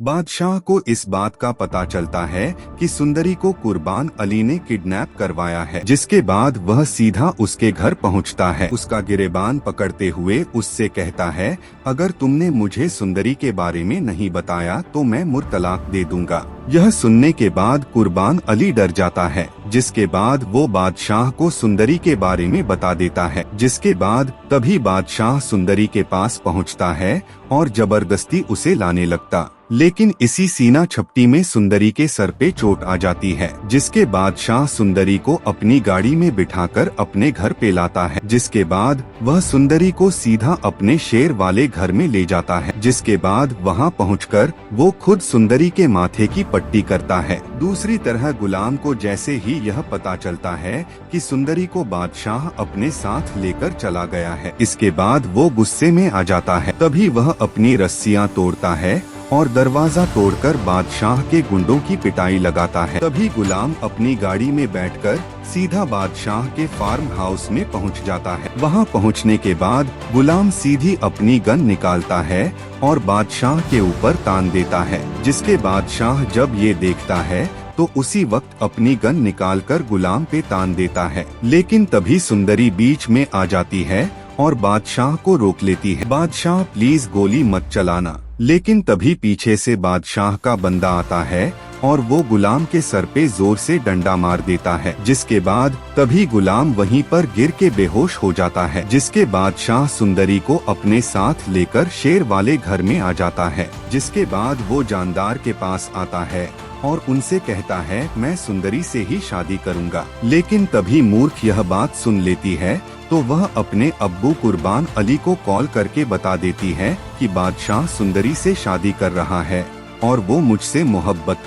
बादशाह को इस बात का पता चलता है कि सुंदरी को कुर्बान अली ने किडनैप करवाया है, जिसके बाद वह सीधा उसके घर पहुंचता है। उसका गिरेबान पकड़ते हुए उससे कहता है, अगर तुमने मुझे सुंदरी के बारे में नहीं बताया तो मैं मुर्तलाक दे दूंगा। यह सुनने के बाद कुर्बान अली डर जाता है, जिसके बाद वो बादशाह को सुंदरी के बारे में बता देता है। जिसके बाद तभी बादशाह सुंदरी के पास पहुंचता है और जबरदस्ती उसे लाने लगता, लेकिन इसी सीना झपटी में सुंदरी के सर पे चोट आ जाती है। जिसके बादशाह सुंदरी को अपनी गाड़ी में बिठाकर अपने घर पे लाता है। जिसके बाद वह सुंदरी को सीधा अपने शेर वाले घर में ले जाता है। जिसके बाद वहां पहुंचकर वो खुद सुंदरी के माथे की पट्टी करता है। दूसरी तरह गुलाम को जैसे ही यह पता चलता है कि सुंदरी को बादशाह अपने साथ लेकर चला गया है, इसके बाद वो गुस्से में आ जाता है। तभी वह अपनी रस्सियां तोड़ता है और दरवाजा तोड़कर बादशाह के गुंडों की पिटाई लगाता है। तभी गुलाम अपनी गाड़ी में बैठकर सीधा बादशाह के फार्म हाउस में पहुंच जाता है। वहां पहुंचने के बाद गुलाम सीधी अपनी गन निकालता है और बादशाह के ऊपर तान देता है। जिसके बादशाह जब ये देखता है तो उसी वक्त अपनी गन निकालकर गुलाम पे तान देता है। लेकिन तभी सुंदरी बीच में आ जाती है और बादशाह को रोक लेती है। बादशाह प्लीज गोली मत चलाना। लेकिन तभी पीछे से बादशाह का बंदा आता है और वो गुलाम के सर पे जोर से डंडा मार देता है। जिसके बाद तभी गुलाम वहीं पर गिर के बेहोश हो जाता है। जिसके बादशाह सुंदरी को अपने साथ लेकर शेर वाले घर में आ जाता है। जिसके बाद वो जानदार के पास आता है और उनसे कहता है, मैं सुंदरी से ही शादी करूंगा। लेकिन तभी मूर्ख यह बात सुन लेती है तो वह अपने अब्बू कुर्बान अली को कॉल करके बता देती है कि बादशाह सुंदरी से शादी कर रहा है और वो मुझसे मोहब्बत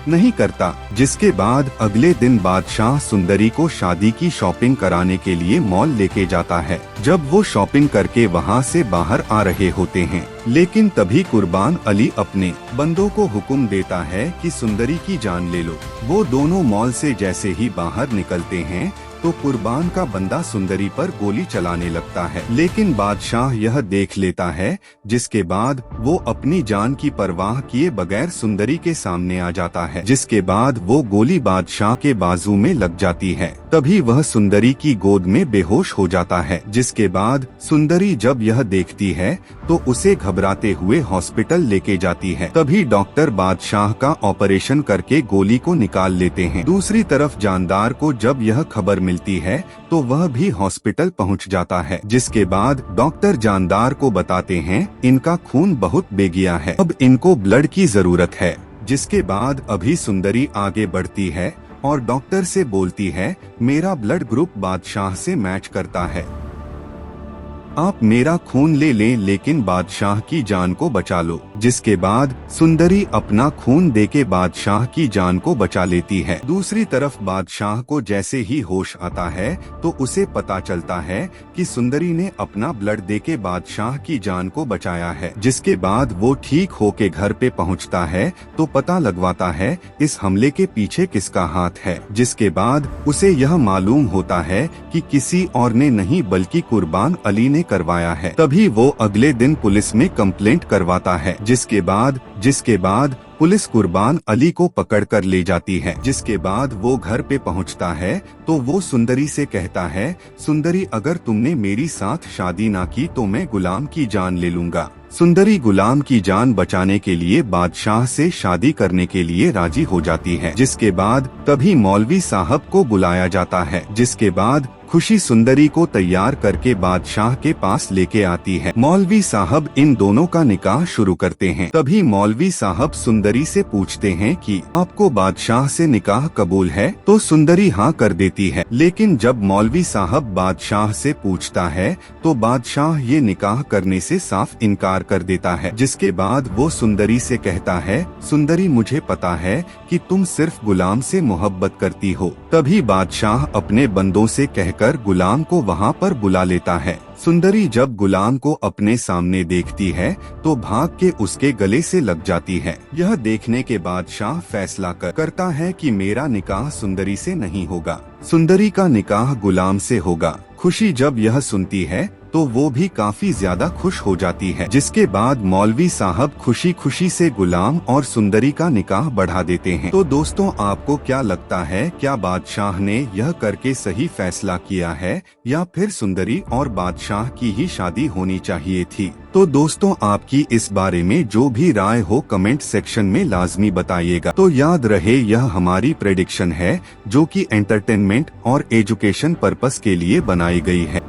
नहीं करता। जिसके बाद अगले दिन बादशाह सुंदरी को शादी की शॉपिंग कराने के लिए मॉल लेके जाता है। जब वो शॉपिंग करके वहाँ से बाहर आ रहे होते हैं, लेकिन तभी कुर्बान अली अपने बंदों को हुक्म देता है कि सुंदरी की जान ले लो। वो दोनों मॉल से जैसे ही बाहर निकलते हैं तो कुर्बान का बंदा सुंदरी पर गोली चलाने लगता है, लेकिन बादशाह यह देख लेता है। जिसके बाद वो अपनी जान की परवाह किए बगैर सुंदरी के सामने आ जाता है। जिसके बाद वो गोली बादशाह के बाजू में लग जाती है। तभी वह सुंदरी की गोद में बेहोश हो जाता है। जिसके बाद सुंदरी जब यह देखती है तो उसे घबराते हुए हॉस्पिटल लेके जाती है। तभी डॉक्टर बादशाह का ऑपरेशन करके गोली को निकाल लेते हैं। दूसरी तरफ जानदार को जब यह खबर मिलती है तो वह भी हॉस्पिटल पहुंच जाता है। जिसके बाद डॉक्टर जानदार को बताते हैं, इनका खून बहुत बेगिया है, अब इनको ब्लड की जरूरत है। जिसके बाद अभी सुंदरी आगे बढ़ती है और डॉक्टर से बोलती है, मेरा ब्लड ग्रुप बादशाह से मैच करता है, आप मेरा खून ले लें लेकिन बादशाह की जान को बचा लो। जिसके बाद सुंदरी अपना खून देके बादशाह की जान को बचा लेती है। दूसरी तरफ बादशाह को जैसे ही होश आता है तो उसे पता चलता है कि सुंदरी ने अपना ब्लड देके बादशाह की जान को बचाया है। जिसके बाद वो ठीक होके घर पे पहुंचता है तो पता लगवाता है इस हमले के पीछे किसका हाथ है। जिसके बाद उसे यह मालूम होता है कि किसी और ने नहीं बल्कि कुर्बान अली ने करवाया है। तभी वो अगले दिन पुलिस में कंप्लेंट करवाता है। जिसके बाद पुलिस कुर्बान अली को पकड़ कर ले जाती है। जिसके बाद वो घर पे पहुंचता है तो वो सुंदरी से कहता है, सुंदरी अगर तुमने मेरी साथ शादी ना की तो मैं गुलाम की जान ले लूंगा। सुंदरी गुलाम की जान बचाने के लिए बादशाह से शादी करने के लिए राजी हो जाती है। जिसके बाद तभी मौलवी साहब को बुलाया जाता है। जिसके बाद खुशी सुंदरी को तैयार करके बादशाह के पास लेके आती है। मौलवी साहब इन दोनों का निकाह शुरू करते हैं। तभी मौलवी साहब सुंदरी से पूछते हैं कि आपको बादशाह से निकाह कबूल है? तो सुंदरी हाँ कर देती है। लेकिन जब मौलवी साहब बादशाह से पूछता है तो बादशाह ये निकाह करने से साफ इनकार कर देता है। जिसके बाद वो सुंदरी से कहता है, सुंदरी मुझे पता है कि तुम सिर्फ गुलाम से मोहब्बत करती हो। तभी बादशाह अपने बंदों से कहकर गुलाम को वहाँ पर बुला लेता है। सुंदरी जब गुलाम को अपने सामने देखती है तो भाग के उसके गले से लग जाती है। यह देखने के बाद शाह फैसला करता है कि मेरा निकाह सुंदरी से नहीं होगा, सुंदरी का निकाह गुलाम से होगा। खुशी जब यह सुनती है तो तो वो भी काफी ज्यादा खुश हो जाती है, जिसके बाद मौलवी साहब खुशी खुशी से गुलाम और सुंदरी का निकाह बढ़ा देते हैं। तो दोस्तों, आपको क्या लगता है, क्या बादशाह ने यह करके सही फैसला किया है या फिर सुंदरी और बादशाह की ही शादी होनी चाहिए थी? तो दोस्तों, आपकी इस बारे में जो भी राय हो कमेंट सेक्शन में लाजमी बताइएगा। तो याद रहे, यह हमारी प्रेडिक्शन है जो कि एंटरटेनमेंट और एजुकेशन पर्पस के लिए बनाई गई है।